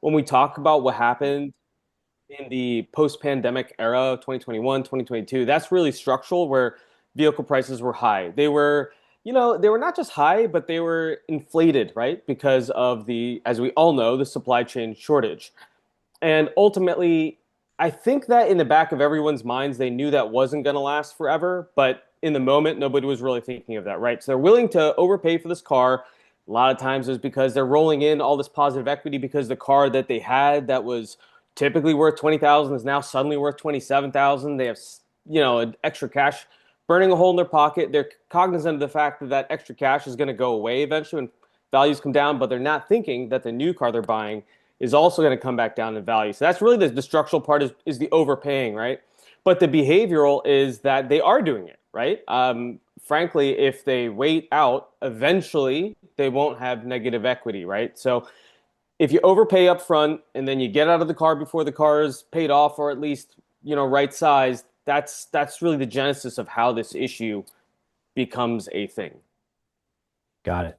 when we talk about what happened in the post-pandemic era of 2021, 2022, that's really structural where vehicle prices were high. They were, they were not just high, but they were inflated, right? Because of the, as we all know, the supply chain shortage. And ultimately, I think that in the back of everyone's minds, they knew that wasn't going to last forever. But in the moment, nobody was really thinking of that, right? So they're willing to overpay for this car. A lot of times it's because they're rolling in all this positive equity because the car that they had that was typically worth 20,000 is now suddenly worth 27,000. They have, extra cash burning a hole in their pocket. They're cognizant of the fact that that extra cash is going to go away eventually when values come down, but they're not thinking that the new car they're buying is also going to come back down in value. So that's really the structural part is the overpaying, right? But the behavioral is that they are doing it, right? Frankly, if they wait out, eventually they won't have negative equity, right? So if you overpay up front and then you get out of the car before the car is paid off or at least right sized, that's really the genesis of how this issue becomes a thing. Got it.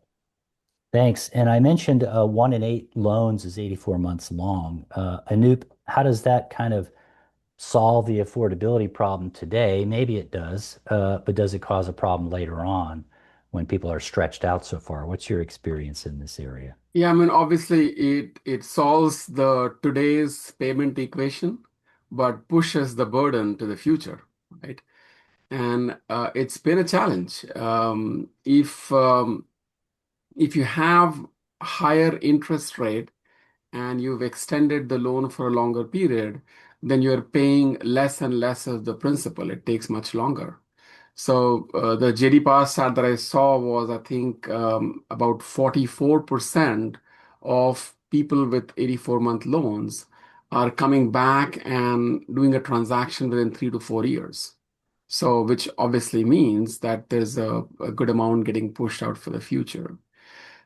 Thanks. And I mentioned 1 in 8 loans is 84 months long. Anoop, how does that kind of solve the affordability problem today? Maybe it does, but does it cause a problem later on when people are stretched out so far? What's your experience in this area? Yeah, I mean, obviously it solves the today's payment equation, but pushes the burden to the future, right? And it's been a challenge. If you have higher interest rate and you've extended the loan for a longer period, then you're paying less and less of the principal. It takes much longer. So the JD Pass stat that I saw was, I think, about 44% of people with 84-month loans are coming back and doing a transaction within 3 to 4 years. So, which obviously means that there's a good amount getting pushed out for the future.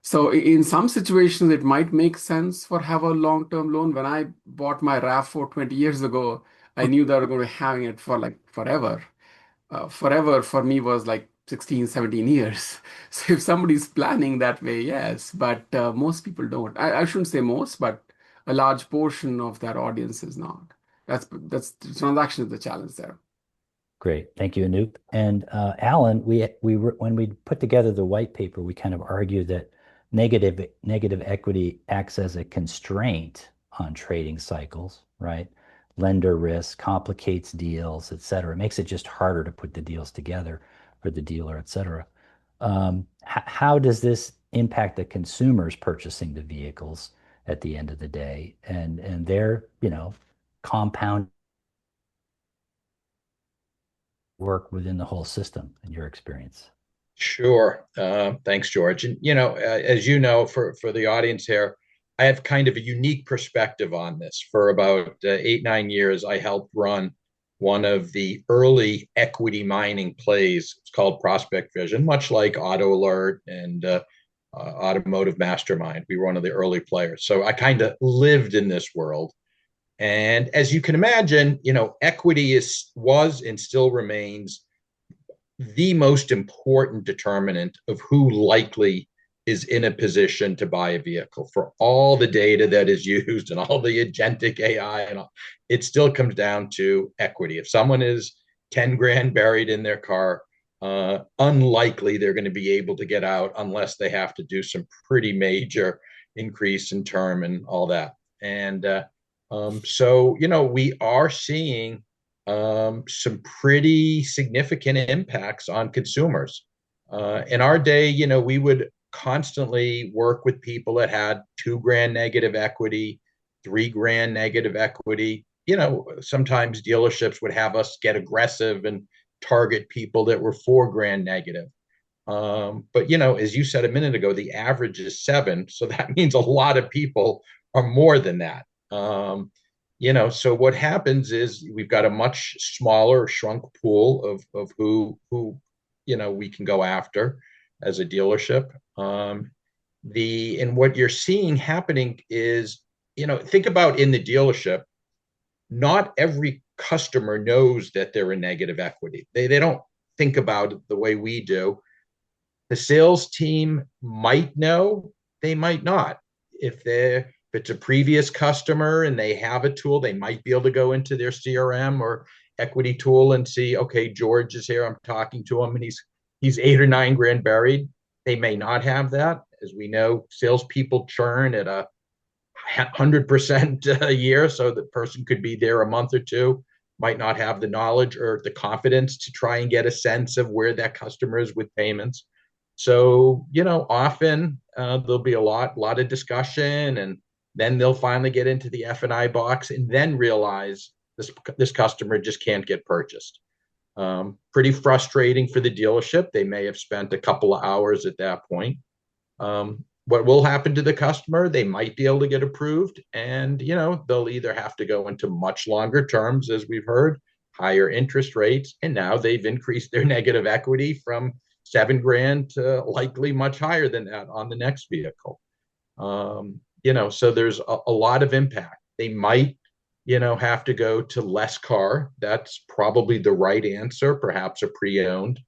So in some situations, it might make sense for have a long-term loan. When I bought my RAV4 20 years ago, I knew that we were going to be having it for like forever. Forever for me was like 16, 17 years. So if somebody's planning that way, yes, but most people don't. I shouldn't say most, but a large portion of that audience is not. That's the transaction is the challenge there. Great. Thank you, Anoop. And Alan, we were when we put together the white paper, we kind of argued that negative equity acts as a constraint on trading cycles, right? Lender risk complicates deals, et cetera. It makes it just harder to put the deals together for the dealer, et cetera. How does this impact the consumers purchasing the vehicles at the end of the day and their, compound work within the whole system in your experience? Sure. Thanks, George. And as you know, for the audience here, I have kind of a unique perspective on this. For about 8, 9 years, I helped run one of the early equity mining plays. It's called Prospect Vision, much like Auto Alert and Automotive Mastermind. We were one of the early players, so I kind of lived in this world. And as you can imagine, equity was and still remains the most important determinant of who likely is in a position to buy a vehicle. For all the data that is used and all the agentic AI and all, it still comes down to equity. If someone is 10 grand buried in their car, unlikely they're going to be able to get out unless they have to do some pretty major increase in term and all that. And so, we are seeing some pretty significant impacts on consumers. In our day, we would constantly work with people that had 2 grand negative equity, 3 grand negative equity. Sometimes dealerships would have us get aggressive and target people that were 4 grand negative. But as you said a minute ago, the average is 7, so that means a lot of people are more than that. So what happens is we've got a much smaller, shrunk pool of who we can go after as a dealership. And what you're seeing happening is, think about in the dealership, not every customer knows that they're in negative equity. They don't think about it the way we do. The sales team might know, they might not. If If it's a previous customer and they have a tool, they might be able to go into their CRM or equity tool and see, okay, George is here. I'm talking to him and he's 8 or 9 grand buried. They may not have that. As we know, salespeople churn at 100% a year. So the person could be there a month or two, might not have the knowledge or the confidence to try and get a sense of where that customer is with payments. So, often there'll be a lot of discussion, and then they'll finally get into the F&I box and then realize this customer just can't get purchased. Pretty frustrating for the dealership. They may have spent a couple of hours at that point. What will happen to the customer? They might be able to get approved, and they'll either have to go into much longer terms, as we've heard, higher interest rates, and now they've increased their negative equity from 7 grand to likely much higher than that on the next vehicle. So there's a lot of impact. They might have to go to less car. That's probably the right answer, perhaps a pre-owned.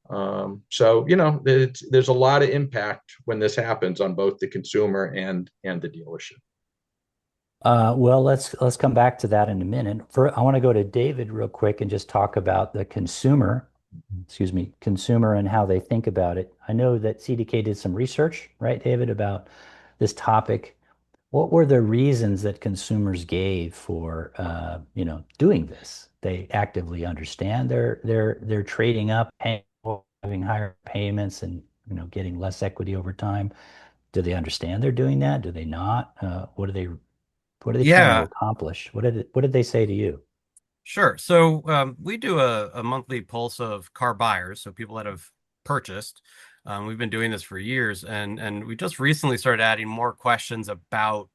There's a lot of impact when this happens on both the consumer and the dealership. Well, let's come back to that in a minute. I want to go to David real quick and just talk about the consumer and how they think about it. I know that CDK did some research, right, David, about this topic. What were the reasons that consumers gave for doing this? They actively understand they're trading up, having higher payments, and getting less equity over time. Do they understand they're doing that? Do they not? What are they trying to Yeah, accomplish? What did they say to you? sure. So we do a monthly pulse of car buyers, so people that have purchased. We've been doing this for years, and we just recently started adding more questions about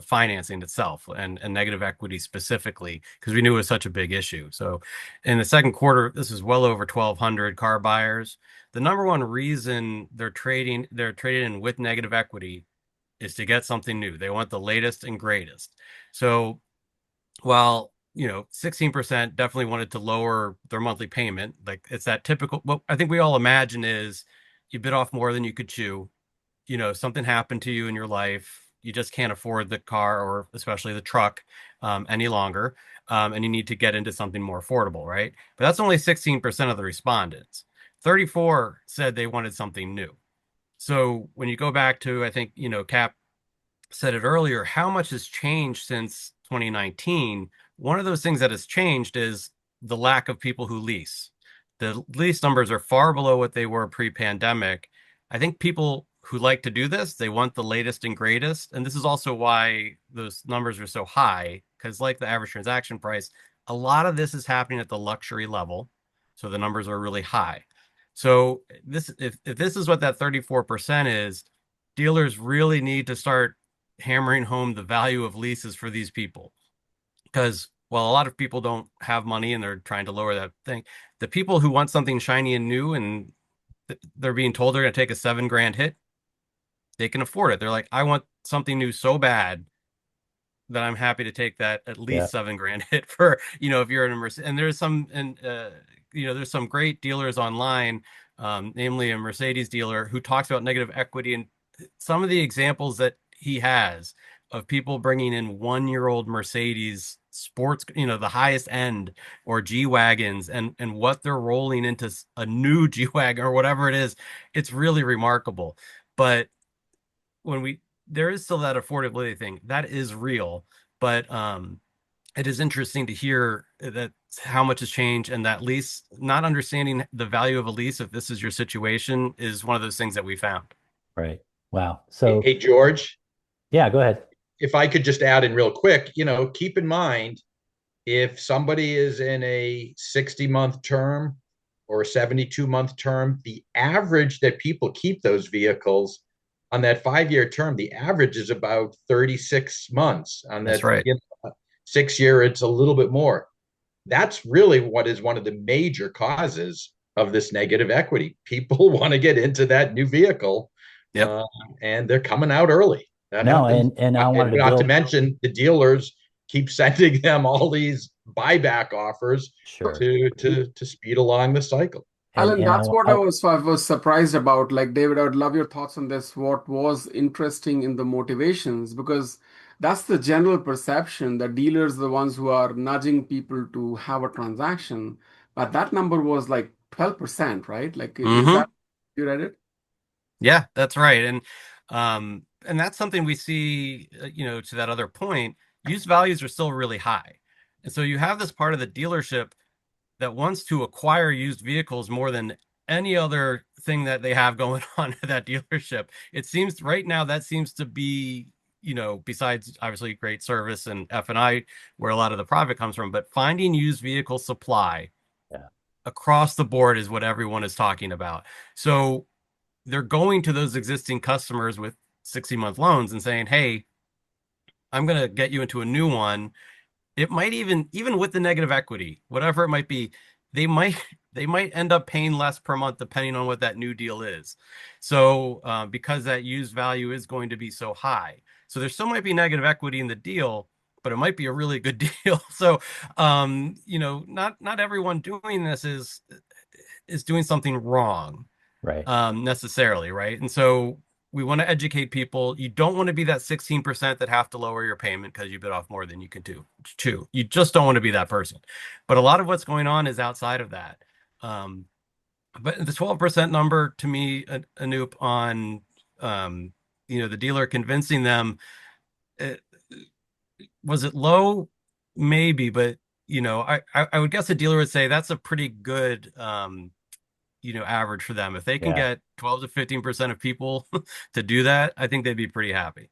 financing itself and negative equity specifically, because we knew it was such a big issue. So in the second quarter, this is well over 1,200 car buyers. The number one reason they're trading in with negative equity is to get something new. They want the latest and greatest. So while 16% definitely wanted to lower their monthly payment, like it's that typical, what I think we all imagine is you bit off more than you could chew. Something happened to you in your life. You just can't afford the car, or especially the truck, any longer. And you need to get into something more affordable, right? But that's only 16% of the respondents. 34 said they wanted something new. So when you go back to, I think, Cap said it earlier, how much has changed since 2019? One of those things that has changed is the lack of people who lease. The lease numbers are far below what they were pre-pandemic. I think people who like to do this, they want the latest and greatest. And this is also why those numbers are so high, because like the average transaction price, a lot of this is happening at the luxury level. So the numbers are really high. So if this is what that 34% is, dealers really need to start hammering home the value of leases for these people. Because while a lot of people don't have money and they're trying to lower that thing, the people who want something shiny and new and they're being told they're going to take a 7 grand hit, they can afford it. They're like, I want something new so bad that I'm happy to take that at Yeah. least 7 grand hit for, if you're in a Mercedes. And there's some great dealers online, namely a Mercedes dealer who talks about negative equity, and some of the examples that he has of people bringing in 1-year-old Mercedes sports, the highest end, or G-Wagons, and what they're rolling into a new G-Wagon or whatever it is. It's really remarkable. But there is still that affordability thing that is real, but it is interesting to hear that how much has changed, and that lease, not understanding the value of a lease, if this is your situation, is one of those things that we found. Right. Wow. Hey, So hey, George, yeah, go ahead. if I could just add in real quick, keep in mind, if somebody is in a 60-month term or a 72-month term, the average that people keep those vehicles on that 5-year term, the average is about 36 months. On That's that right. 6-year, it's a little bit more. That's really what is one of the major causes of this negative equity. People want to get into that new vehicle, Yep. and they're coming out early. That No, happens. and I wanted to Not to build. mention the dealers keep sending them all these buyback offers Sure. to speed along the cycle. Alan, and that's what I was surprised about. Like, David, I would love your thoughts on this. What was interesting in the motivations? Because that's the general perception that dealers are the ones who are nudging people to have a transaction. But that number was like 12%, right? Like, is Hmm. that you read it? Yeah, that's right. And that's something we see, to that other point, used values are still really high. And so you have this part of the dealership that wants to acquire used vehicles more than any other thing that they have going on at that dealership. It seems right now that seems to be, besides obviously great service and F&I, where a lot of the profit comes from, but finding used vehicle supply yeah, across the board is what everyone is talking about. So they're going to those existing customers with 60-month loans and saying, "Hey, I'm going to get you into a new one." It might even with the negative equity, whatever it might be, they might they might end up paying less per month depending on what that new deal is. So because that used value is going to be so high, so there still might be negative equity in the deal, but it might be a really good deal. So not everyone doing this is doing something wrong right. necessarily, right? And so we want to educate people. You don't want to be that 16% that have to lower your payment because you bit off more than you can do. Two, you just don't want to be that person. But a lot of what's going on is outside of that. Um, but the 12% number to me, Anoop, on the dealer convincing them, it, was it low? Maybe, but I would guess a dealer would say that's a pretty good average for them. If they can Yeah. get 12 to 15% of people to do that, I think they'd be pretty happy.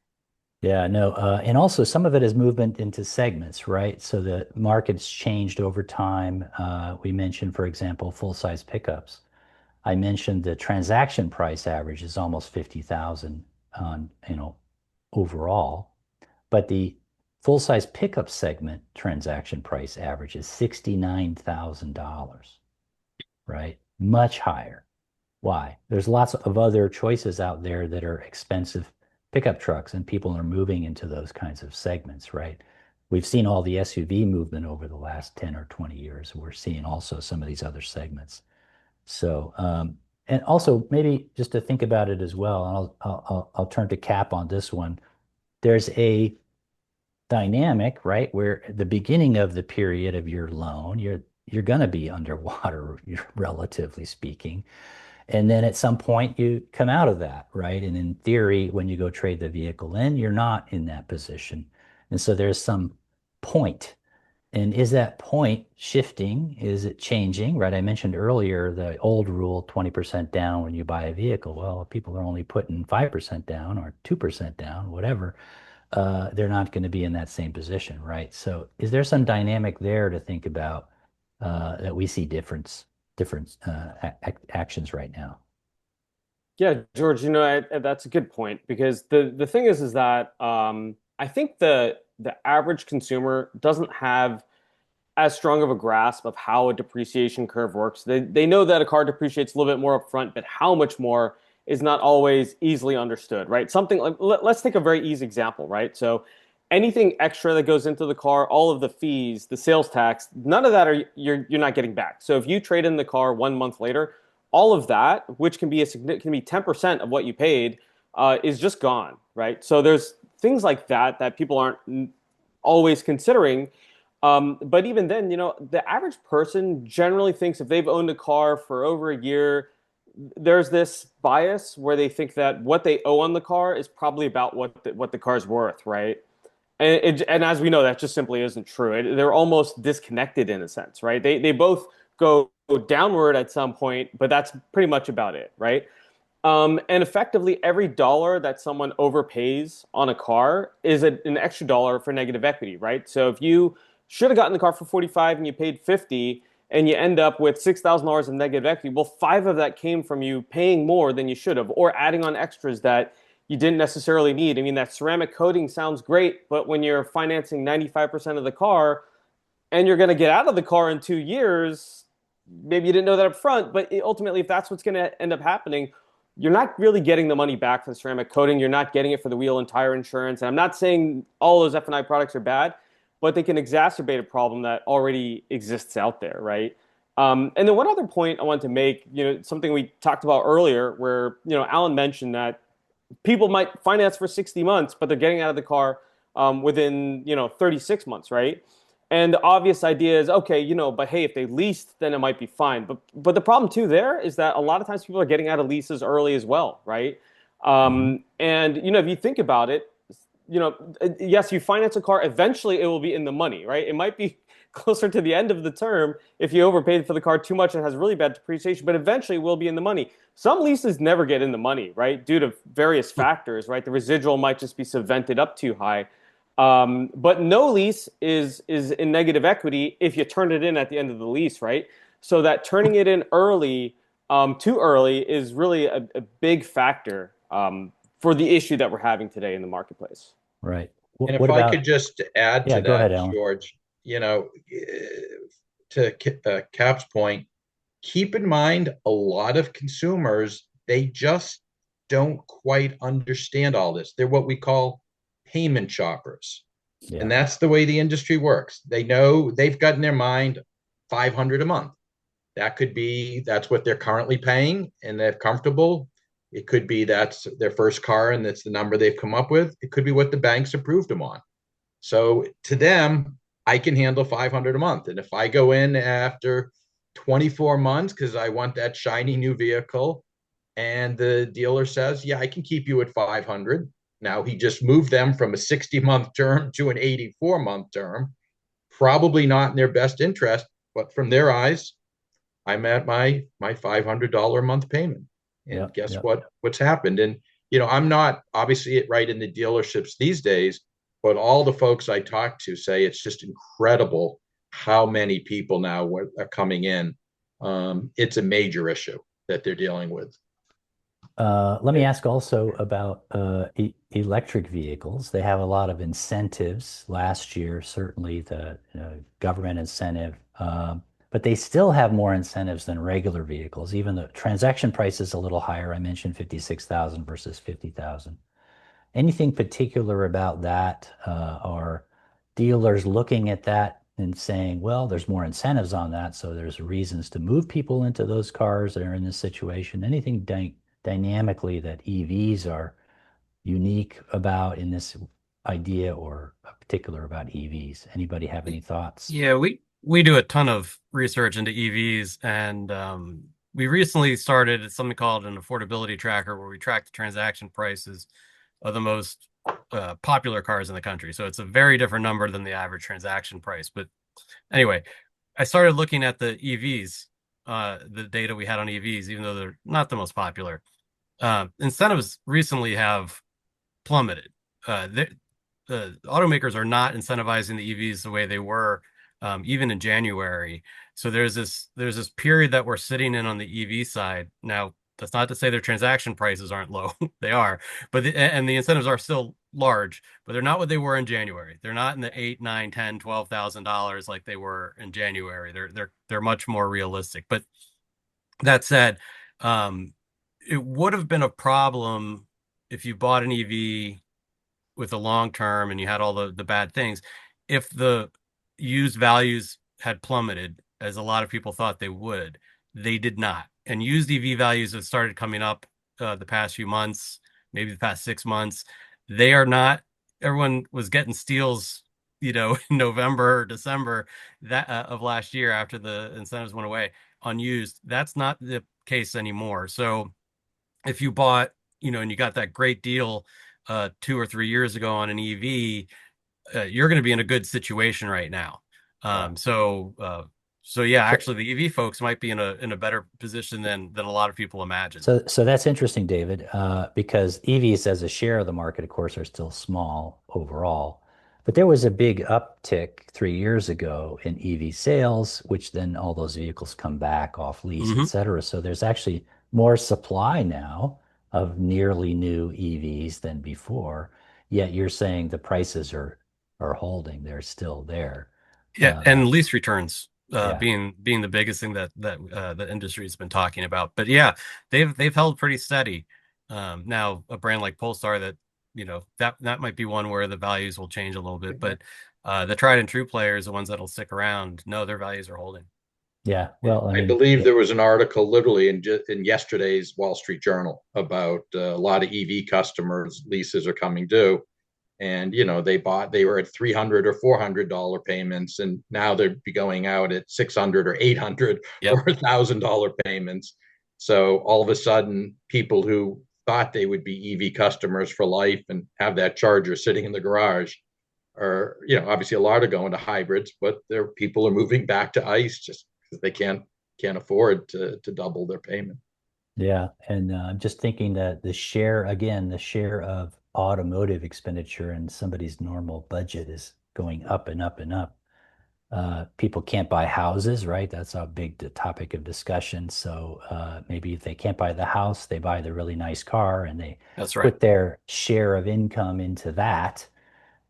Yeah, no, and also some of it is movement into segments, right? So the market's changed over time. We mentioned, for example, full-size pickups. I mentioned the transaction price average is almost 50,000 on, overall, but the full-size pickup segment transaction price average is $69,000, right? Much higher. Why? There's lots of other choices out there that are expensive pickup trucks, and people are moving into those kinds of segments, right? We've seen all the SUV movement over the last 10 or 20 years. We're seeing also some of these other segments. So, and also maybe just to think about it as well, and I'll turn to Cap on this one. There's a dynamic, right, where at the beginning of the period of your loan, you're going to be underwater, relatively speaking. And then at some point you come out of that, right? And in theory, when you go trade the vehicle in, you're not in that position. And so there's some point. And is that point shifting? Is it changing, right? I mentioned earlier the old rule, 20% down when you buy a vehicle. Well, if people are only putting 5% down or 2% down, whatever, they're not going to be in that same position, right? So is there some dynamic there to think about that we see different actions right now? Yeah, George, that's a good point because the thing is that I think the average consumer doesn't have as strong of a grasp of how a depreciation curve works. They know that a car depreciates a little bit more upfront, but how much more is not always easily understood, right? Something like let's take a very easy example, right? So anything extra that goes into the car, all of the fees, the sales tax, none of that are you're not getting back. So if you trade in the car 1 month later, all of that, which can be can be 10% of what you paid, is just gone, right? So there's things like that people aren't always considering. But even then, the average person generally thinks if they've owned a car for over a year, there's this bias where they think that what they owe on the car is probably about what the car's worth, right? And as we know, that just simply isn't true. They're almost disconnected in a sense, right? They both go downward at some point, but that's pretty much about it, right? And effectively, every dollar that someone overpays on a car is an extra dollar for negative equity, right? So if you should have gotten the car for 45 and you paid 50 and you end up with $6,000 of negative equity, well, five of that came from you paying more than you should have or adding on extras that you didn't necessarily need. I mean, that ceramic coating sounds great, but when you're financing 95% of the car and you're going to get out of the car in 2 years, maybe you didn't know that up front, but ultimately, if that's what's going to end up happening, you're not really getting the money back for the ceramic coating. You're not getting it for the wheel and tire insurance. And I'm not saying all those F&I products are bad, but they can exacerbate a problem that already exists out there, right? And then one other point I wanted to make, something we talked about earlier, where Alan mentioned that people might finance for 60 months, but they're getting out of the car within 36 months, right? And the obvious idea is okay, but hey, if they leased, then it might be fine. But the problem too there is that a lot of times people are getting out of leases early as well, right? Mhm. And if you think about it, yes, you finance a car, eventually it will be in the money, right? It might be closer to the end of the term if you overpaid for the car too much and has really bad depreciation, but eventually it will be in the money. Some leases never get in the money, right? Due to various factors, right? The residual might just be subvented up too high. But no lease is in negative equity if you turn it in at the end of the lease, right? So that turning it in early, too early, is really a big factor for the issue that we're having today in the marketplace. Right. And What if I could about, just add yeah, to go that, ahead, Alan. George, to Cap's point, keep in mind a lot of consumers, they just don't quite understand all this. They're what we call payment shoppers. And Yeah. that's the way the industry works. They know they've got in their mind 500 a month. That's what they're currently paying and they're comfortable. It could be that's their first car and that's the number they've come up with. It could be what the banks approved them on. So to them, I can handle 500 a month. And if I go in after 24 months because I want that shiny new vehicle and the dealer says, yeah, I can keep you at 500. Now he just moved them from a 60-month term to an 84-month term, probably not in their best interest, but from their eyes, I'm at my $500 a month payment. And Yep. guess Yep. what's happened? And I'm not obviously right in the dealerships these days, but all the folks I talk to say it's just incredible how many people now are coming in. It's a major issue that they're dealing with. Let me ask also about electric vehicles. They have a lot of incentives. Last year, certainly the government incentive, but they still have more incentives than regular vehicles. Even the transaction price is a little higher. I mentioned 56,000 versus 50,000. Anything particular about that? Are dealers looking at that and saying, well, there's more incentives on that, so there's reasons to move people into those cars that are in this situation? Anything dynamically that EVs are unique about in this idea or particular about EVs? Anybody have any thoughts? Yeah, we do a ton of research into EVs, and we recently started something called an affordability tracker, where we track the transaction prices of the most popular cars in the country. So it's a very different number than the average transaction price. But anyway, I started looking at the EVs, the data we had on EVs, even though they're not the most popular. Incentives recently have plummeted. The automakers are not incentivizing the EVs the way they were even in January. So there's this period that we're sitting in on the EV side. Now, that's not to say their transaction prices aren't low. They are, and the incentives are still large, but they're not what they were in January. They're not in the 8, 9, 10, $12,000 like they were in January. They're much more realistic. But that said, um, it would have been a problem if you bought an EV with the long term and you had all the bad things, if the used values had plummeted, as a lot of people thought they would. They did not. And used EV values have started coming up the past few months, maybe the past 6 months. They are not, everyone was getting steals, in November or December of last year after the incentives went away on used. That's not the case anymore. So if you bought, and you got that great deal 2 or 3 years ago on an EV, you're going to be in a good situation right now. Yeah. So yeah, So, actually, the EV folks might be in a better position than a lot of people imagine. so that's interesting, David, because EVs as a share of the market, of course, are still small overall. But there was a big uptick 3 years ago in EV sales, which then all those vehicles come back off lease, et Hmm. cetera. So there's actually more supply now of nearly new EVs than before. Yet you're saying the prices are holding; they're still there. Yeah, Uh, and lease returns yeah. being the biggest thing that the industry has been talking about. But yeah, they've held pretty steady. Now a brand like Polestar, that that might be one where the values will change a little bit, but the tried and true players, the ones that'll stick around, no, their values are holding. Yeah. Well, I I mean, believe there was an article literally in yesterday's Wall Street Journal about a lot of EV customers leases are coming due, and they were at $300 or $400 payments, and now they'd be going out at 600 or 800 or Yep. $1,000 payments. So all of a sudden, people who thought they would be EV customers for life and have that charger sitting in the garage are, obviously a lot are going to hybrids, but people are moving back to ICE just because they can't afford to double their payment. yeah. And I'm just thinking that the share of automotive expenditure in somebody's normal budget is going up and up and up. People can't buy houses, right? That's a big topic of discussion. So maybe if they can't buy the house, they buy the really nice car and they That's right. put their share of income into that,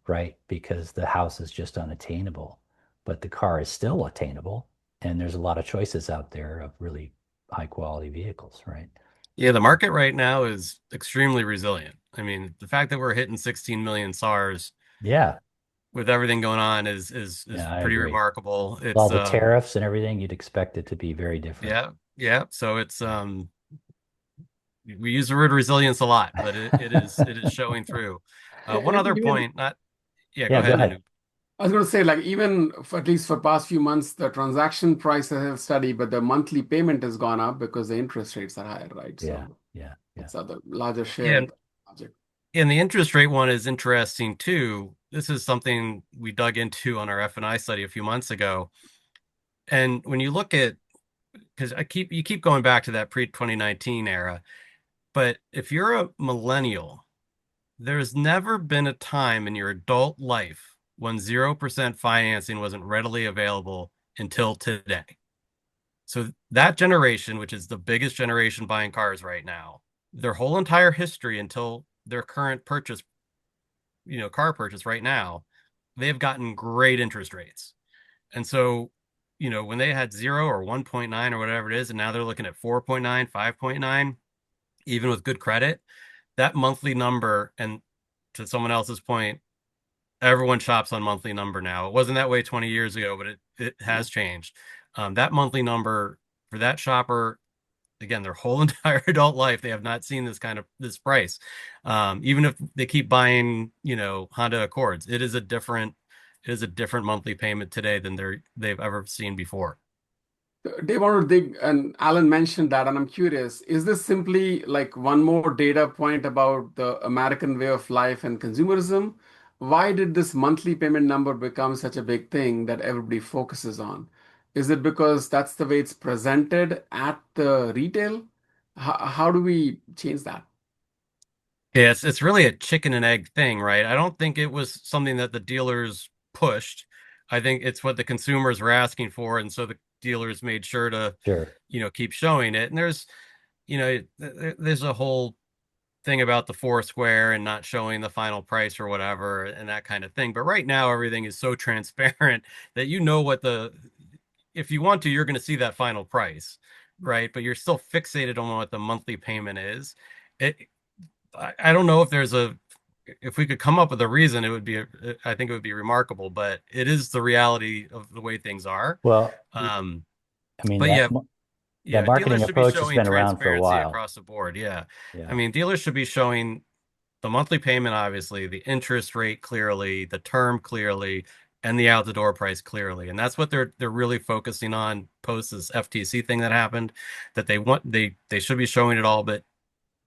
right? Because the house is just unattainable, but the car is still attainable. And there's a lot of choices out there of really high quality vehicles, right? Yeah, the market right now is extremely resilient. I mean, the fact that we're hitting 16 million SARs Yeah, with everything going on is yeah, I pretty agree. remarkable. With all the tariffs and everything, you'd expect it to be very different. Yeah, yeah. So it's we use the word resilience a lot, but it is showing through. One And other even, point, not yeah, go Yeah, go ahead, ahead. Anoop. I was going to say, like, even for, at least for past few months, the transaction prices have steadied, but the monthly payment has gone up because the interest rates are higher, right? Yeah, So yeah, yeah. it's a larger share Yeah, of the project. and the interest rate one is interesting too. This is something we dug into on our F&I study a few months ago. And when you look at, because you keep going back to that pre-2019 era, but if you're a millennial, there's never been a time in your adult life when 0% financing wasn't readily available until today. So that generation, which is the biggest generation buying cars right now, their whole entire history until their current purchase, car purchase right now, they've gotten great interest rates. And so, when they had 0 or 1.9 or whatever it is, and now they're looking at 4.9, 5.9, even with good credit, that monthly number, and to someone else's point, everyone shops on monthly number now. It wasn't that way 20 years ago, but it Yeah. has changed. That monthly number for that shopper, again, their whole entire adult life, they have not seen this price. Even if they keep buying, Honda Accords, it is a different monthly payment today than they've ever seen before. They want to dig, and Alan mentioned that, and I'm curious, is this simply like one more data point about the American way of life and consumerism? Why did this monthly payment number become such a big thing that everybody focuses on? Is it because that's the way it's presented at the retail? How do we change that? Yeah, it's really a chicken and egg thing, right? I don't think it was something that the dealers pushed. I think it's what the consumers were asking for, and so the dealers made sure to, Sure. keep showing it. And there's a whole thing about the Foursquare and not showing the final price or whatever and that kind of thing. But right now, everything is so transparent that what if you want to, you're going to see that final price, right? But you're still fixated on what the monthly payment is. It, I don't know if we could come up with a reason, I think it would be remarkable, but it is the reality of the way things are. Well, Um, I mean but yeah, that yeah, dealers marketing should be approach has showing been around for a transparency while. across the board. Yeah. I Yeah. mean, dealers should be showing the monthly payment, obviously, the interest rate clearly, the term clearly, and the out the door price clearly. And that's what they're really focusing on post this FTC thing that happened, that they should be showing it all. But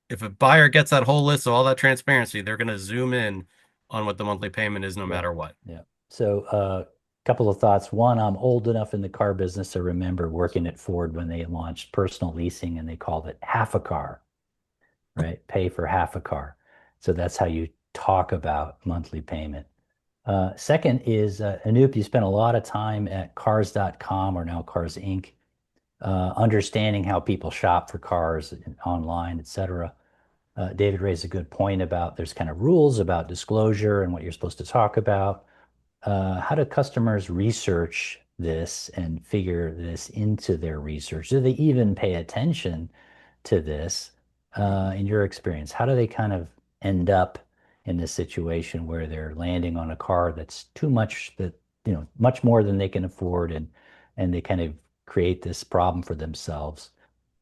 if a buyer gets that whole list of all that transparency, they're going to zoom in on what the monthly payment is no Yeah. matter what. Yeah. So, couple of thoughts. One, I'm old enough in the car business to remember working at Ford when they launched personal leasing and they called it half a car, right? Pay for half a car. So that's how you talk about monthly payment. Second is, Anoop, you spent a lot of time at cars.com or now Cars Inc., understanding how people shop for cars online, et cetera. David raised a good point about there's kind of rules about disclosure and what you're supposed to talk about. How do customers research this and figure this into their research? Do they even pay attention to this in your experience? How do they kind of end up in this situation where they're landing on a car that's too much, that much more than they can afford, and they kind of create this problem for themselves.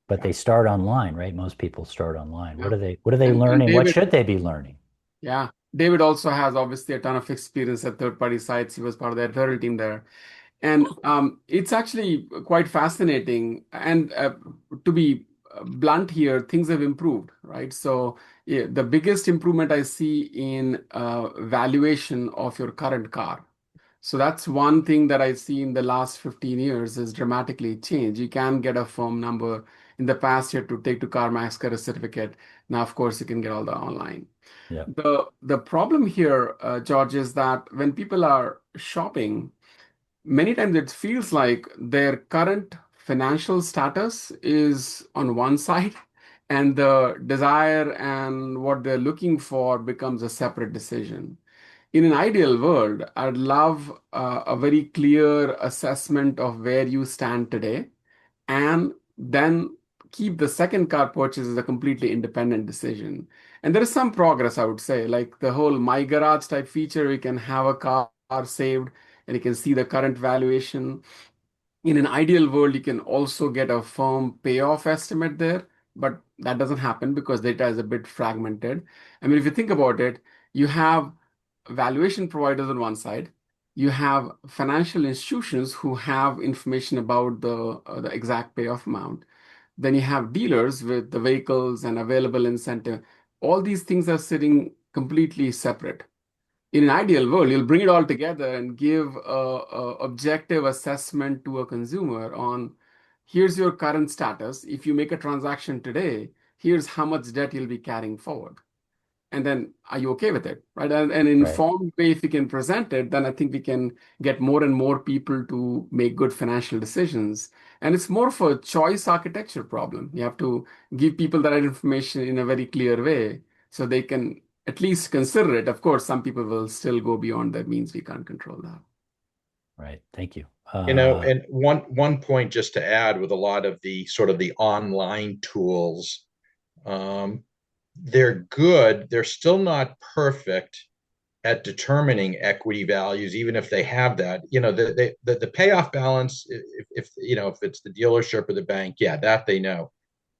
But they start online, right? Most people start online. Yeah. What are they And learning? What David, should they be learning? yeah, David also has obviously a ton of experience at third-party sites. He was part of the editorial team there. And it's actually quite fascinating. And to be blunt here, things have improved, right? So yeah, the biggest improvement I see in valuation of your current car. So that's one thing that I see in the last 15 years is dramatically changed. You can get a firm number. In the past, you had to take to CarMax, get a certificate. Now, of course, you can get all that online. Yeah, The problem here, George, is that when people are shopping, many times it feels like their current financial status is on one side, and the desire and what they're looking for becomes a separate decision. In an ideal world, I'd love a very clear assessment of where you stand today, and then keep the second car purchase as a completely independent decision. And there is some progress, I would say, like the whole My Garage type feature. We can have a car saved and you can see the current valuation. In an ideal world, you can also get a firm payoff estimate there, but that doesn't happen because data is a bit fragmented. I mean, if you think about it, you have valuation providers on one side, you have financial institutions who have information about the exact payoff amount. Then you have dealers with the vehicles and available incentive. All these things are sitting completely separate. In an ideal world, you'll bring it all together and give a objective assessment to a consumer on here's your current status. If you make a transaction today, here's how much debt you'll be carrying forward. And then are you okay with it? Right. And an right, informed way, if we can present it, then I think we can get more and more people to make good financial decisions. And it's more of a choice architecture problem. You have to give people the right information in a very clear way so they can at least consider it. Of course, some people will still go beyond that means we can't control that. right. Thank you. And one point just to add with a lot of the sort of the online tools, um, they're good. They're still not perfect at determining equity values, even if they have that. The payoff balance, if if it's the dealership or the bank, yeah, that they know.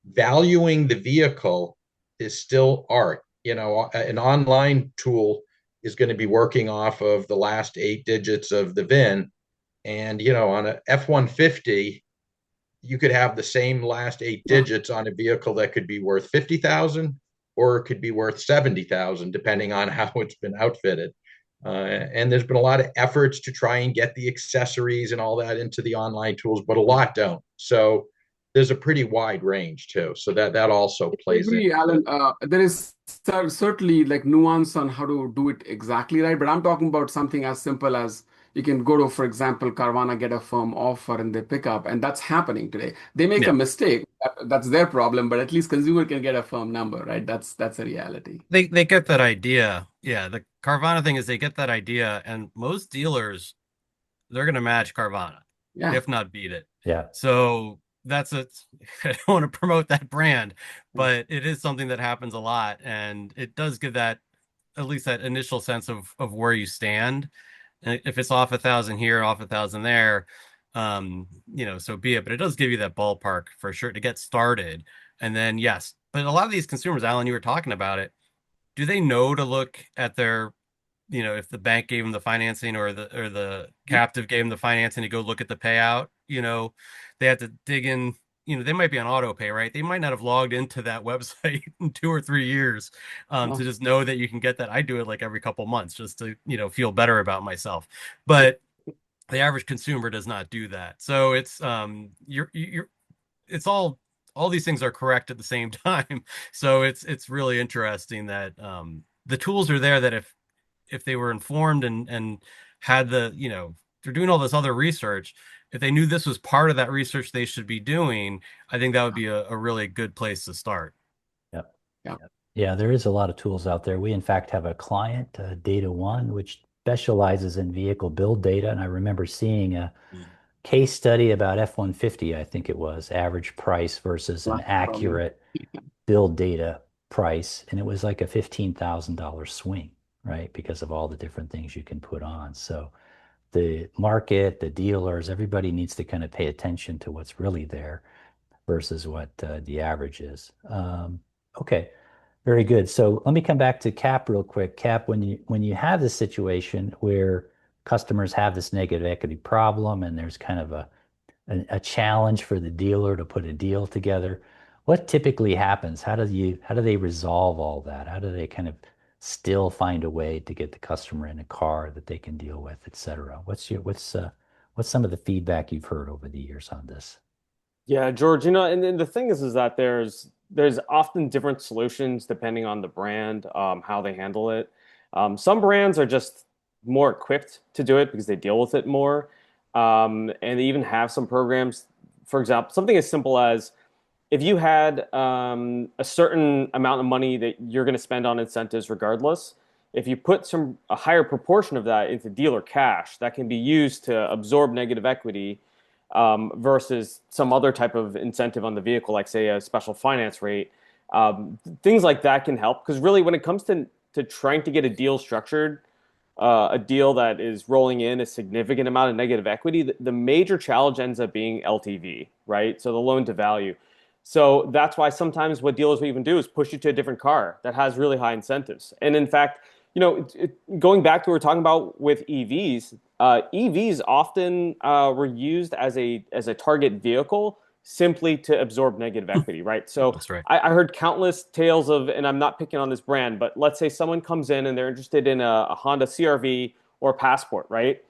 Valuing the vehicle is still art. An online tool is going to be working off of the last 8 digits of the VIN, and on a F-150, you could have the same last 8 digits on a vehicle that could be worth 50,000 or it could be worth 70,000, depending on how it's been outfitted. And there's been a lot of efforts to try and get the accessories and all that into the online tools, but a lot don't. So there's a pretty wide range too. So that also I plays agree, into it. Alan. There is certainly like nuance on how to do it exactly right, but I'm talking about something as simple as you can go to, for example, Carvana, get a firm offer, and they pick up, and that's happening today. They make a Yeah. mistake, that's their problem, but at least consumer can get a firm number, right? That's a reality. They get that idea. Yeah, the Carvana thing is they get that idea, and most dealers they're going to match Carvana, Yeah. if not beat it. Yeah, So that's a, I don't want to promote that brand, Yeah. but it is something that happens a lot. And it does give that, at least that initial sense of where you stand. And if it's off 1,000 here, off 1,000 there, so be it. But it does give you that ballpark for sure to get started. And then, yes, but a lot of these consumers, Alan, you were talking about it. Do they know to look at their if the bank gave them the financing or the captive gave them the financing to go look at the payout, they have to dig in, they might be on auto pay, right? They might not have logged into that website in 2 or 3 years to Well, just know that you can get that. I do it like every couple months just to, feel better about myself. But the average consumer does not do that. So it's it's all these things are correct at the same time. So it's really interesting that the tools are there that if they were informed and had they're doing all this other research, if they knew this was part of that research they should be doing, I think that would be a really good place to start. yep, yeah. yep. Yeah, there is a lot of tools out there. We, in fact, have a client, Data One, which specializes in vehicle build data. And I remember seeing a case study about F-150, I think it was, average price versus an Last problem. accurate build data price. And it was like a $15,000 swing, right? Because of all the different things you can put on. So the market, the dealers, everybody needs to kind of pay attention to what's really there versus what the average is. Okay, very good. So let me come back to Cap real quick. Cap, when you have this situation where customers have this negative equity problem and there's kind of a challenge for the dealer to put a deal together, what typically happens? How do they resolve all that? How do they kind of still find a way to get the customer in a car that they can deal with, et cetera? What's some of the feedback you've heard over the years on this? Yeah, George, and the thing is that there's often different solutions depending on the brand, how they handle it. Some brands are just more equipped to do it because they deal with it more. And they even have some programs, for example, something as simple as if you had a certain amount of money that you're going to spend on incentives regardless, if you put a higher proportion of that into dealer cash, that can be used to absorb negative equity versus some other type of incentive on the vehicle, like say a special finance rate. Things like that can help because really, when it comes to trying to get a deal structured, a deal that is rolling in a significant amount of negative equity, the major challenge ends up being LTV, right? So the loan to value. So that's why sometimes what dealers will even do is push you to a different car that has really high incentives. And in fact, going back to what we were talking about with EVs, EVs often were used as a target vehicle simply to absorb negative equity, right? So That's right. I heard countless tales of, and I'm not picking on this brand, but let's say someone comes in and they're interested in a Honda CRV or Passport, right?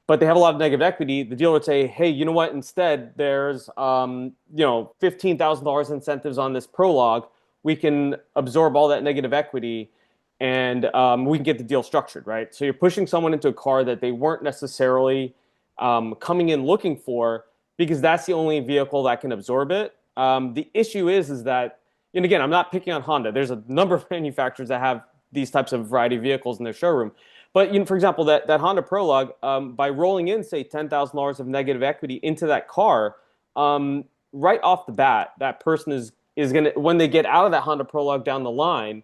But they have a lot of negative equity. The dealer would say, "Hey, you know what? Instead, there's $15,000 incentives on this Prologue. We can absorb all that negative equity, and we can get the deal structured, right?" So you're pushing someone into a car that they weren't necessarily coming in looking for because that's the only vehicle that can absorb it. The issue is that, and again, I'm not picking on Honda. There's a number of manufacturers that have these types of variety of vehicles in their showroom. But for example, that Honda Prologue, by rolling in say $10,000 of negative equity into that car, right off the bat, that person is gonna, when they get out of that Honda Prologue down the line,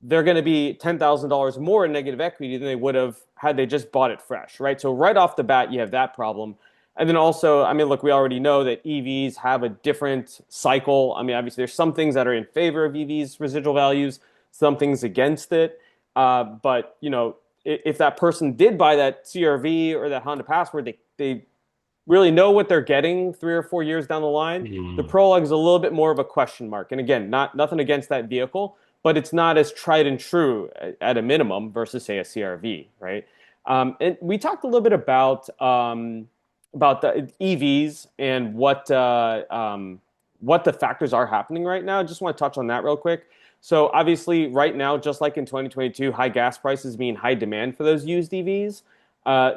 they're going to be $10,000 more in negative equity than they would have had they just bought it fresh, right? So right off the bat, you have that problem. And then also, I mean, look, we already know that EVs have a different cycle. I mean, obviously, there's some things that are in favor of EVs residual values, some things against it. But if that person did buy that CRV or that Honda Passport, they really know what they're getting 3 or 4 years down the line. The Prologue is a little bit more of a question mark. And again, nothing against that vehicle, but it's not as tried and true at a minimum versus say a CRV, right? And we talked a little bit about the EVs and what the factors are happening right now. I just want to touch on that real quick. So obviously, right now, just like in 2022, high gas prices mean high demand for those used EVs.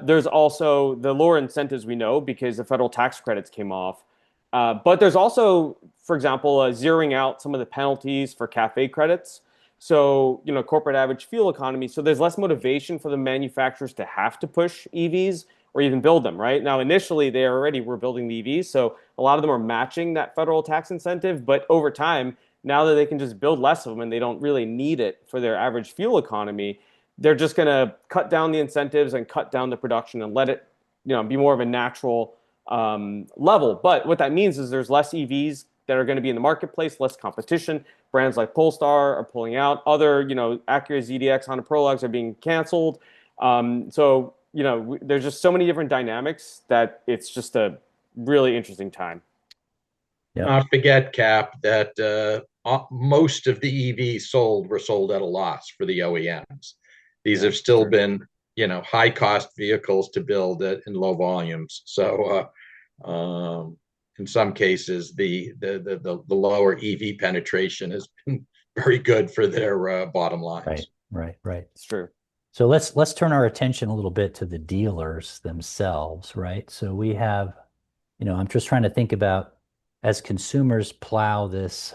There's also the lower incentives we know because the federal tax credits came off. But there's also, for example, zeroing out some of the penalties for CAFE credits. So, corporate average fuel economy. So there's less motivation for the manufacturers to have to push EVs or even build them, right? Now, initially, they already were building the EVs. So a lot of them are matching that federal tax incentive. But over time, now that they can just build less of them and they don't really need it for their average fuel economy, they're just going to cut down the incentives and cut down the production and let it, be more of a natural level. But what that means is there's less EVs that are going to be in the marketplace, less competition. Brands like Polestar are pulling out. Other, Acura ZDX, Honda Prologues are being canceled. There's just so many different dynamics that it's just a really interesting time. Yeah. Not forget, Cap, that most of the EVs were sold at a loss for the OEMs. These have still been, high cost vehicles to build in low volumes. So in some cases, the lower EV penetration has been very good for their bottom lines. Right. It's true. So let's turn our attention a little bit to the dealers themselves, right? So we have, I'm just trying to think about as consumers plow this,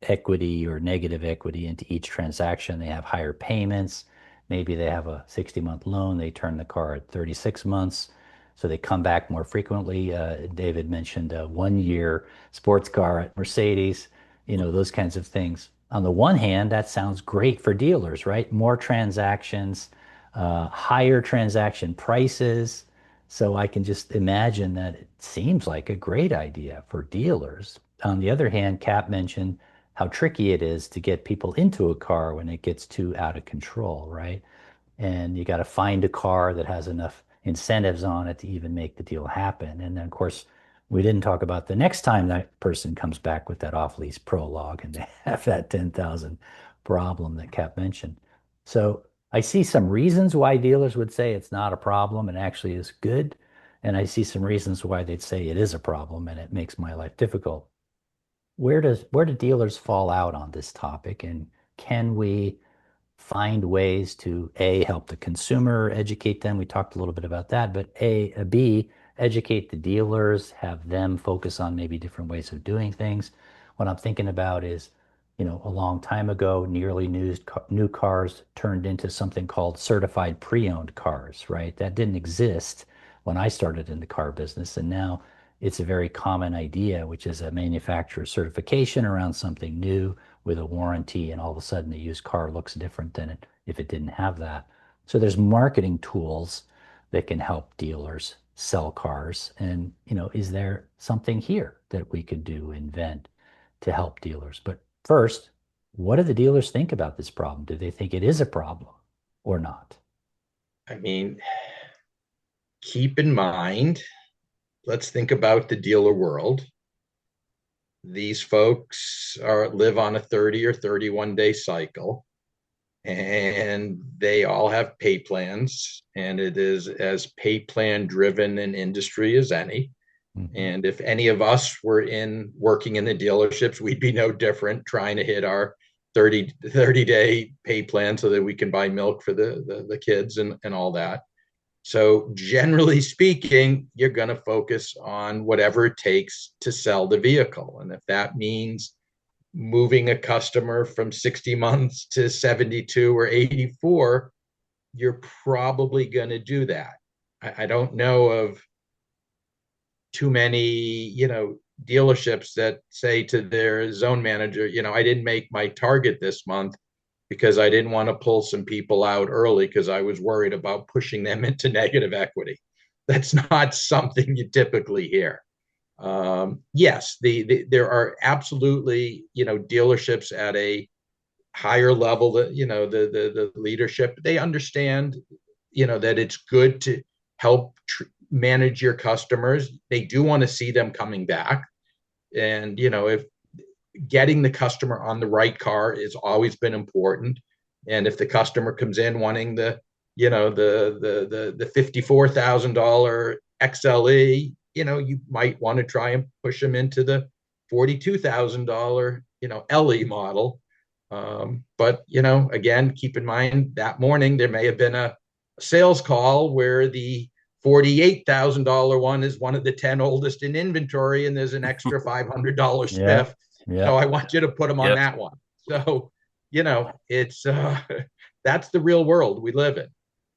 equity or negative equity into each transaction, they have higher payments. Maybe they have a 60-month loan. They turn the car at 36 months. So they come back more frequently. David mentioned a 1-year sports car at Mercedes, those kinds of things. On the one hand, that sounds great for dealers, right? More transactions, higher transaction prices. So I can just imagine that it seems like a great idea for dealers. On the other hand, Cap mentioned how tricky it is to get people into a car when it gets too out of control, right? And you got to find a car that has enough incentives on it to even make the deal happen. And then, of course, we didn't talk about the next time that person comes back with that off-lease prologue and they have that 10,000 problem that Cap mentioned. So I see some reasons why dealers would say it's not a problem and actually is good. And I see some reasons why they'd say it is a problem and it makes my life difficult. Where do dealers fall out on this topic? And can we find ways to A, help the consumer, educate them? We talked a little bit about that, but B, educate the dealers, have them focus on maybe different ways of doing things. What I'm thinking about is, a long time ago, nearly new cars turned into something called certified pre-owned cars, right? That didn't exist when I started in the car business. And now it's a very common idea, which is a manufacturer certification around something new with a warranty, and all of a sudden the used car looks different than if it didn't have that. So there's marketing tools that can help dealers sell cars. And, is there something here that we could do, invent to help dealers? But first, what do the dealers think about this problem? Do they think it is a problem or not? I mean, keep in mind, let's think about the dealer world. These folks live on a 30 or 31 day cycle, and they all have pay plans, and it is as pay plan driven an industry as any. Mhm. And if any of us were in working in the dealerships, we'd be no different, trying to hit our 30 day pay plan so that we can buy milk for the kids and all that. So generally speaking, you're going to focus on whatever it takes to sell the vehicle. And if that means moving a customer from 60 months to 72 or 84, you're probably going to do that. I don't know of too many, dealerships that say to their zone manager, I didn't make my target this month because I didn't want to pull some people out early because I was worried about pushing them into negative equity. That's not something you typically hear. Yes, there are absolutely, dealerships at a higher level that, the leadership, they understand, that it's good to help manage your customers. They do want to see them coming back. And, if getting the customer on the right car has always been important. And if the customer comes in wanting the $54,000 XLE, you might want to try and push them into the $42,000, LE model. But, again, keep in mind that morning there may have been a sales call where the $48,000 one is one of the 10 oldest in inventory, and there's an extra $500 Yeah, spiff. So yeah, I want you to put them on Yep. that one. So, it's that's the real world we live in.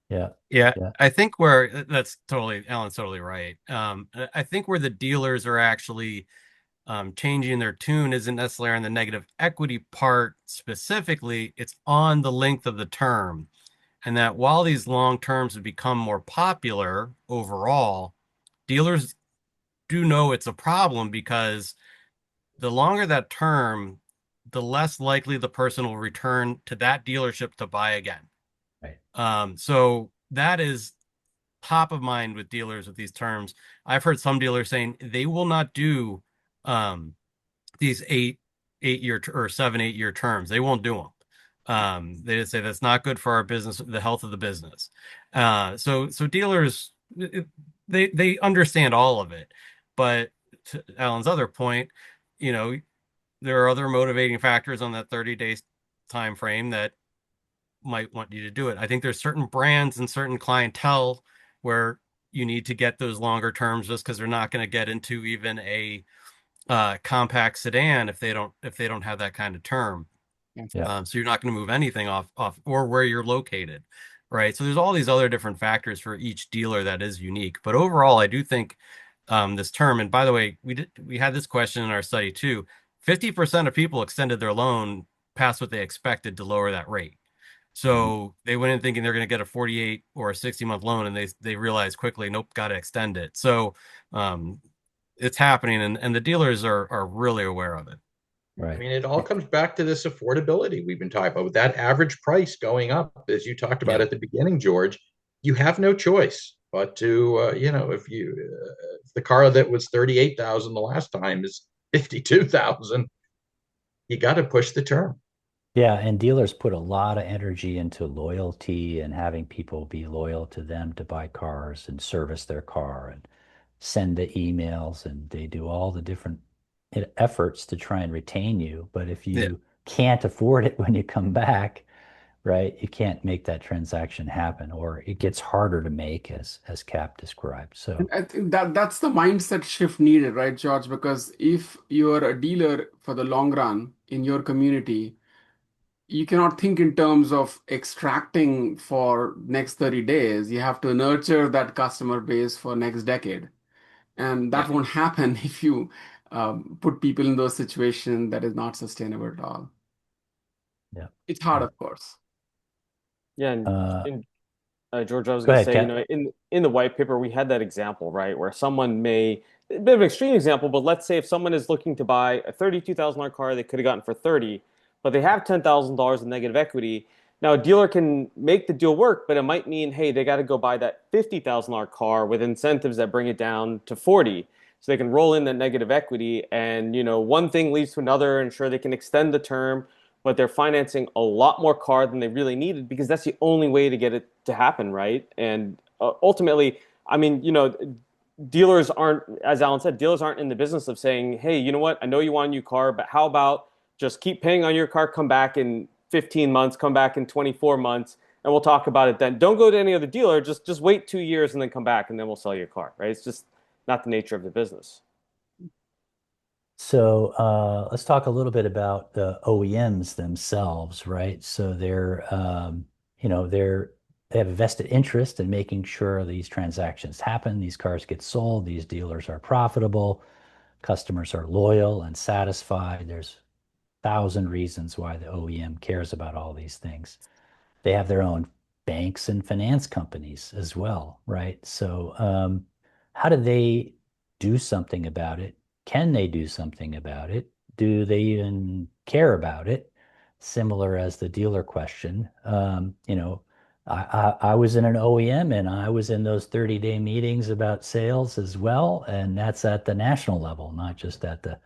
yeah, Yeah, yeah. I think where that's totally, Alan's totally right. I think where the dealers are actually changing their tune isn't necessarily on the negative equity part specifically, it's on the length of the term. And that while these long terms have become more popular overall, dealers do know it's a problem because the longer that term, the less likely the person will return to that dealership to buy again. Right. So that is top of mind with dealers with these terms. I've heard some dealers saying they will not do um, these 8 year or 7 8 year terms. They won't do them. They just say that's not good for our business, the health of the business. So dealers, they understand all of it, but to Alan's other point, you know, there are other motivating factors on that 30 days time frame that might want you to do it. I think there's certain brands and certain clientele where you need to get those longer terms just because they're not going to get into even a compact sedan if they don't have that kind of term. Yeah. So you're not going to move anything off or where you're located, right? So there's all these other different factors for each dealer that is unique. But overall, I do think this term, and by the way, we had this question in our study too. 50% of people extended their loan past what they expected to lower that rate. Mhm. So they went in thinking they're going to get a 48 or a 60-month loan, and they realized quickly, nope, got to extend it. So um, it's happening, and the dealers are really aware of it. I Right. mean, it all comes back to this affordability we've been talking about. With that average price going up, as you talked about Yep. at the beginning, George, you have no choice but to, if the car that was 38,000 the last time is 52,000, you got to push the term. Yeah, and dealers put a lot of energy into loyalty and having people be loyal to them to buy cars and service their car and send the emails, and they do all the different efforts to try and retain you. But if Yeah. you can't afford it when you come back, right, you can't make that transaction happen, or it gets harder to make, as Cap described. And So I think that's the mindset shift needed, right, George? Because if you're a dealer for the long run in your community, you cannot think in terms of extracting for next 30 days. You have to nurture that customer base for next decade. And that Yeah. won't happen if you put people in those situations that is not sustainable at all. yeah, It's hard, yeah. of course. Yeah, Uh, and George, I was Go going to ahead, say, Cap. in the white paper, we had that example, right, where someone may, a bit of an extreme example, but let's say if someone is looking to buy a $32,000 car they could have gotten for 30, but they have $10,000 in negative equity. Now, a dealer can make the deal work, but it might mean, hey, they got to go buy that $50,000 car with incentives that bring it down to 40, so they can roll in that negative equity, and one thing leads to another, and sure they can extend the term, but they're financing a lot more car than they really needed because that's the only way to get it to happen, right? And ultimately, I mean, dealers aren't, as Alan said, dealers aren't in the business of saying, hey, you know what? I know you want a new car, but how about just keep paying on your car, come back in 15 months, come back in 24 months, and we'll talk about it then. Don't go to any other dealer. Just wait 2 years and then come back, and then we'll sell your car, right? It's just not the nature of the business. So let's talk a little bit about the OEMs themselves, right? So they have a vested interest in making sure these transactions happen, these cars get sold, these dealers are profitable, customers are loyal and satisfied. There's 1,000 reasons why the OEM cares about all these things. They have their own banks and finance companies as well, right? So, how do they do something about it? Can they do something about it? Do they even care about it? Similar as the dealer question. I was in an OEM and I was in those 30-day meetings about sales as well. And that's at the national level, not just at the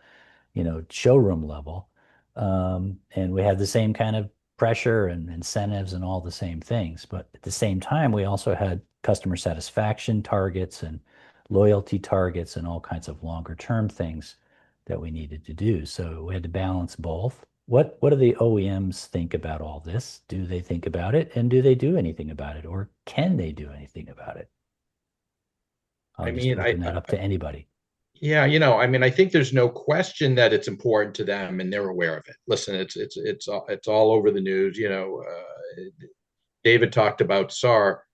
showroom level. And we had the same kind of pressure and incentives and all the same things. But at the same time, we also had customer satisfaction targets and loyalty targets and all kinds of longer term things that we needed to do. So we had to balance both. What do the OEMs think about all this? Do they think about it? And do they do anything about it? Or can they do anything about it? I'll I just mean, open that up to anybody. yeah, I mean, I think there's no question that it's important to them, and they're aware of it. Listen, it's all over the news. David talked about SAR.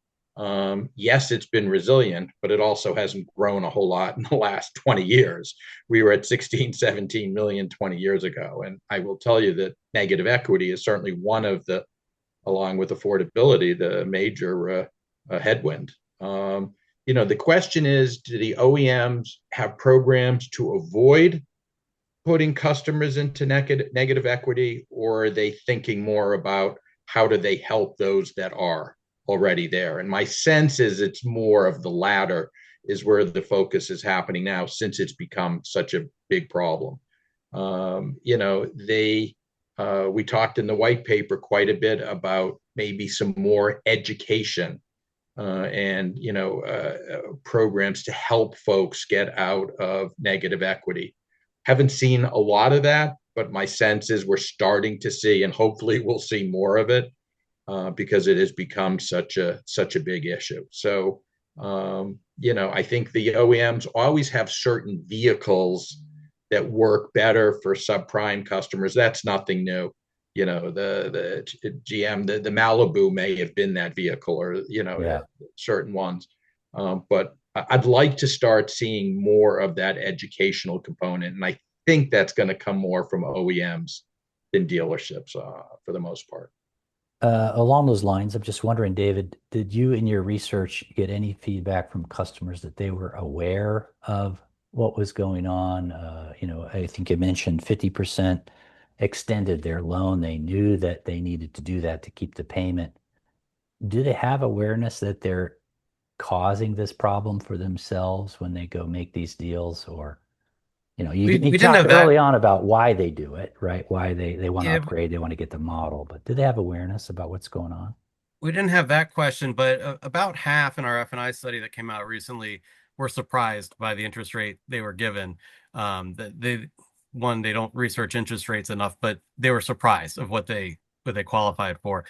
Yes, it's been resilient, but it also hasn't grown a whole lot in the last 20 years. We were at 16, 17 million 20 years ago. And I will tell you that negative equity is certainly one of the, along with affordability, the major headwind. The question is, do the OEMs have programs to avoid putting customers into negative equity, or are they thinking more about how do they help those that are already there? And my sense is it's more of the latter is where the focus is happening now, since it's become such a big problem. They we talked in the white paper quite a bit about maybe some more education and programs to help folks get out of negative equity. Haven't seen a lot of that, but my sense is we're starting to see, and hopefully we'll see more of it because it has become such a big issue. So I think the OEMs always have certain vehicles that work better for subprime customers. That's nothing new. The GM, the Malibu may have been that vehicle, or Yeah. certain ones. But I'd like to start seeing more of that educational component, and I think that's going to come more from OEMs than dealerships for the most part. Along those lines, I'm just wondering, David, did you in your research get any feedback from customers that they were aware of what was going on? I think you mentioned 50% extended their loan. They knew that they needed to do that to keep the payment. Do they have awareness that they're causing this problem for themselves when they go make these deals? Or, you We didn't talked have that. early on about why they do it, right? Why they want to Yeah, upgrade, they want to get the model, but do they have awareness about what's going on? we didn't have that question, but about half in our F&I study that came out recently were surprised by the interest rate they were given. That they don't research interest rates enough, but they were surprised of what they qualified for.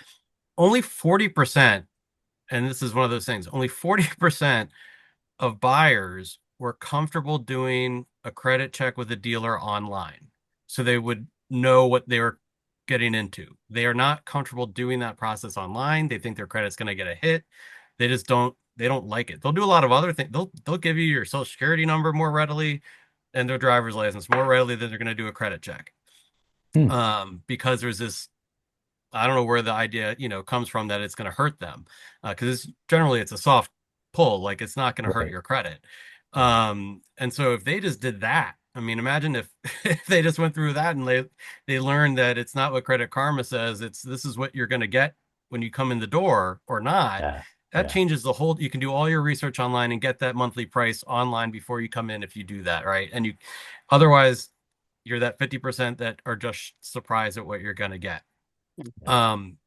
Only 40%, and this is one of those things, only 40% of buyers were comfortable doing a credit check with a dealer online. So they would know what they were getting into. They are not comfortable doing that process online. They think their credit's going to get a hit. They don't like it. They'll do a lot of other things. They'll give you your social security number more readily and their driver's license more readily than they're going to do a credit check. Hmm. Because there's this, I don't know where the idea, comes from that it's going to hurt them. Because generally it's a soft pull, like it's not going to hurt Right. your credit. Right. And so if they just did that, I mean, imagine if if they just went through that and they learned that it's not what Credit Karma says, this is what you're going to get when you come in the door or not. Yeah. That Yeah. changes the whole. You can do all your research online and get that monthly price online before you come in if you do that, right? And otherwise, you're that 50% that are just surprised at what you're going to get. Yeah. Um,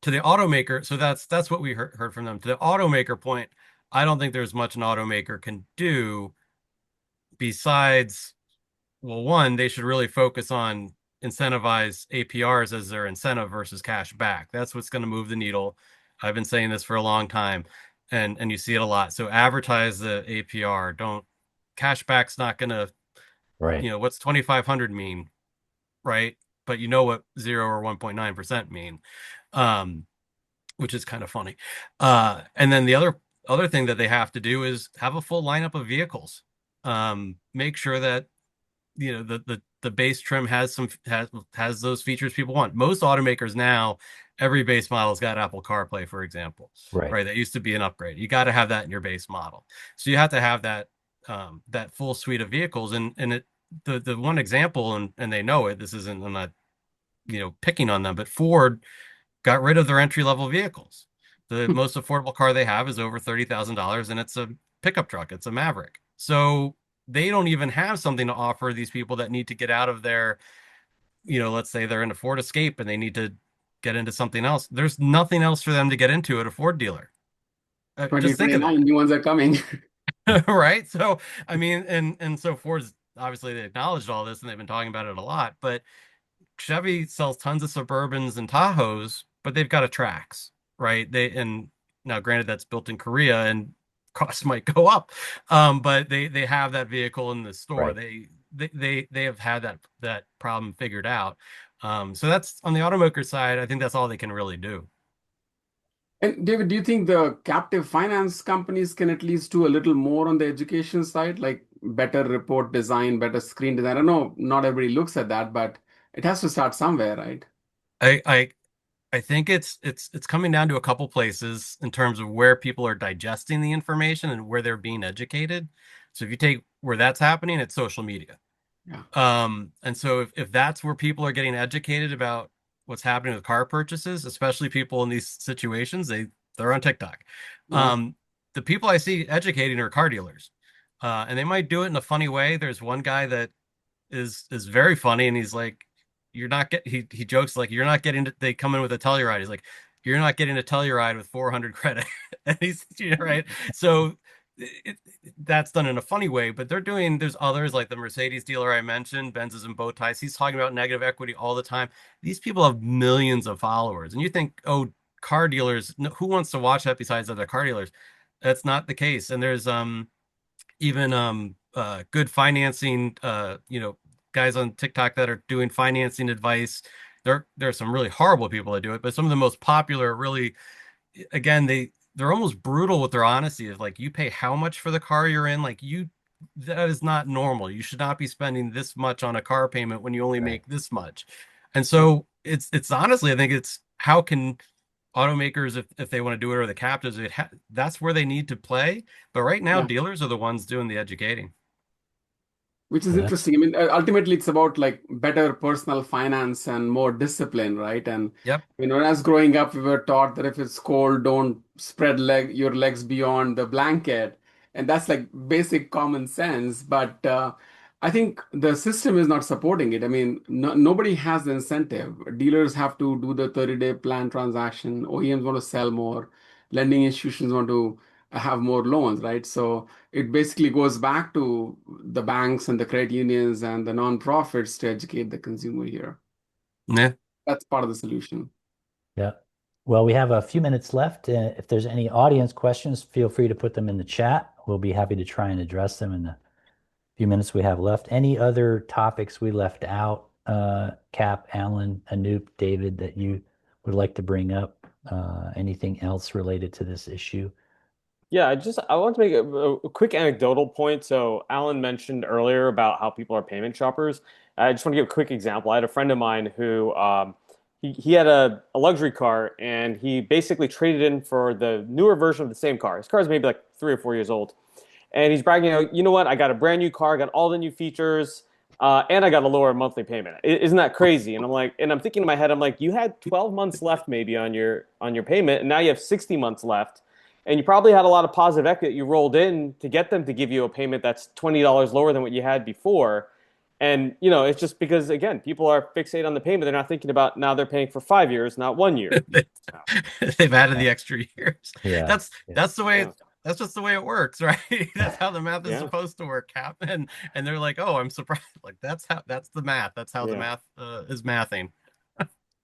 to the automaker, so that's what we heard from them. To the automaker point, I don't think there's much an automaker can do besides, well, one, they should really focus on incentivize APRs as their incentive versus cash back. That's what's going to move the needle. I've been saying this for a long time, and you see it a lot. So advertise the APR. Don't Cashback's not going to, Right. what's 2,500 mean, right? But you know what 0 or 1.9% mean. Um, which is kind of funny. And then the other thing that they have to do is have a full lineup of vehicles. Make sure that the base trim has those features people want. Most automakers now, every base model's got Apple CarPlay, for example, Right. right? That used to be an upgrade. You got to have that in your base model. So you have to have that full suite of vehicles. And the one example, and they know it. This isn't, I'm not picking on them, but Ford got rid of their entry level vehicles. The most affordable car they have is over $30,000 and it's a pickup truck. It's a Maverick. So they don't even have something to offer these people that need to get out of their, let's say they're in a Ford Escape and they need to get into something else. There's nothing else for them to get into at a Ford dealer. Just think of 2029, that. new ones are coming. Right? So, I mean, and so Ford's obviously they acknowledged all this and they've been talking about it a lot, but Chevy sells tons of Suburbans and Tahoes, but they've got a Trax, right? And now granted that's built in Korea and costs might go up. But they have that vehicle in the store. Right. They have had that problem figured out. So that's on the automaker side, I think that's all they can really do. And David, do you think the captive finance companies can at least do a little more on the education side, like better report design, better screen design? I know not everybody looks at that, but it has to start somewhere, right? I I I think it's coming down to a couple places in terms of where people are digesting the information and where they're being educated. So if you take where that's happening, it's social media. Yeah. And so if that's where people are getting educated about what's happening with car purchases, especially people in these situations, they're on TikTok. Yeah. Um, the people I see educating are car dealers. And they might do it in a funny way. There's one guy that is very funny, and he's like, "You're not get." He jokes like, "You're not getting." They come in with a Telluride. He's like, "You're not getting a Telluride with 400 credit," and he's right. So that's done in a funny way, but they're doing. There's others like the Mercedes dealer I mentioned, Benzes and bow ties. He's talking about negative equity all the time. These people have millions of followers, and you think, oh, car dealers, who wants to watch that besides other car dealers? That's not the case. And there's even good financing guys on TikTok that are doing financing advice. There are some really horrible people that do it, but some of the most popular really, again, they're almost brutal with their honesty of like, you pay how much for the car you're in, like that is not normal. You should not be spending this much on a car payment when you only Right. make this much. And so it's honestly, I think it's how can automakers, if they want to do it, or the captives, that's where they need to play. But right now, Yeah. dealers are the ones doing the educating. Which is Well, that's interesting. I mean, ultimately, it's about like better personal finance and more discipline, right? And Yep. when I was growing up, we were taught that if it's cold, don't spread your legs beyond the blanket, and that's like basic common sense. But I think the system is not supporting it. I mean, nobody has the incentive. Dealers have to do the 30-day plan transaction. OEMs want to sell more. Lending institutions want to have more loans, right? So it basically goes back to the banks and the credit unions and the nonprofits to educate the consumer here. Yeah. That's part of the solution. Yeah. Well, we have a few minutes left. If there's any audience questions, feel free to put them in the chat. We'll be happy to try and address them in the few minutes we have left. Any other topics we left out, Cap, Alan, Anoop, David, that you would like to bring up? Anything else related to this issue? Yeah, I want to make a quick anecdotal point. So Alan mentioned earlier about how people are payment shoppers. I just want to give a quick example. I had a friend of mine who he had a luxury car and he basically traded in for the newer version of the same car. His car is maybe like 3 or 4 years old, and he's bragging, you know what? I got a brand new car, I got all the new features, and I got a lower monthly payment. Isn't that crazy? And I'm like, and I'm thinking in my head, I'm like, you had 12 months left maybe on your payment, and now you have 60 months left, and you probably had a lot of positive equity that you rolled in to get them to give you a payment that's $20 lower than what you had before. And it's just because again, people are fixated on the payment. They're not thinking about now they're paying for 5 years, not 1 year. They've added Yeah. the extra years. Yeah. That's Yeah. that's the way Yeah. that's just the way it works, right? That's how the math is Yeah. supposed to work, Cap. And they're like, oh, I'm surprised. Like that's the math. That's how the Yeah. math is mathing.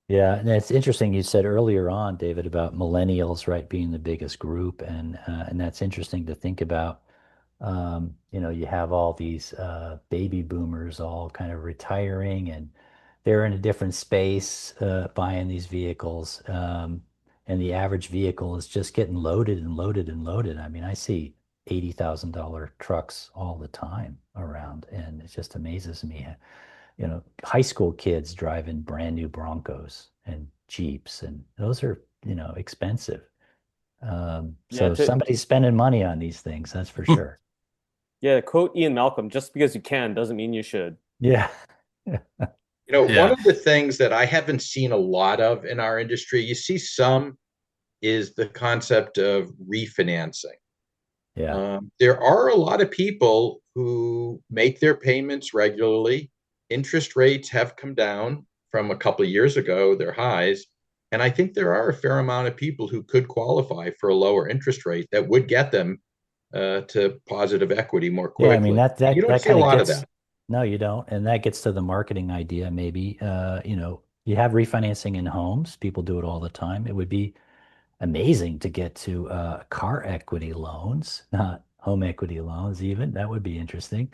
Yeah, and it's interesting you said earlier on, David, about millennials, right, being the biggest group, and that's interesting to think about. You have all these baby boomers all kind of retiring, and they're in a different space buying these vehicles, and the average vehicle is just getting loaded and loaded and loaded. I mean, I see $80,000 trucks all the time around, and it just amazes me high school kids driving brand new Broncos and Jeeps, and those are, expensive. Yeah. So somebody's spending money on these things, that's for sure. Yeah. Quote Ian Malcolm: "Just because you can doesn't mean you should." Yeah. One Yeah. of the things that I haven't seen a lot of in our industry, you see some, is the concept of refinancing. Yeah. There are a lot of people who make their payments regularly. Interest rates have come down from a couple of years ago, their highs. And I think there are a fair amount of people who could qualify for a lower interest rate that would get them to positive equity more Yeah, I mean quickly. You don't that see a kind of lot of gets that. no, you don't. And that gets to the marketing idea maybe. You have refinancing in homes. People do it all the time. It would be amazing to get to car equity loans, not home equity loans even. That would be interesting.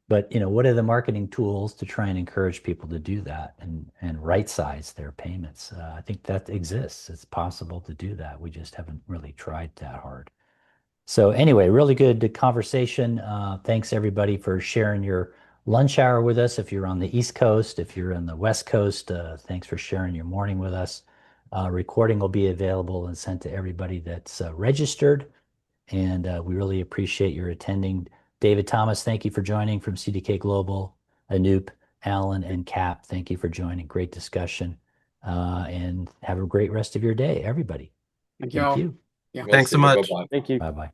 But what are the marketing tools to try and encourage people to do that and right size their payments? I think that exists. It's possible to do that. We just haven't really tried that hard. So anyway, really good conversation. Thanks everybody for sharing your lunch hour with us. If you're on the East Coast, if you're on the West Coast, thanks for sharing your morning with us. Recording will be available and sent to everybody that's registered. And we really appreciate your attending. David Thomas, thank you for joining from CDK Global. Anoop, Alan, and Cap, thank you for joining. Great discussion. And have a great rest of your day, everybody. Thank you Thank all. you. Yeah. We'll Thanks so see you. much. Bye-bye. Thank you. Bye-bye.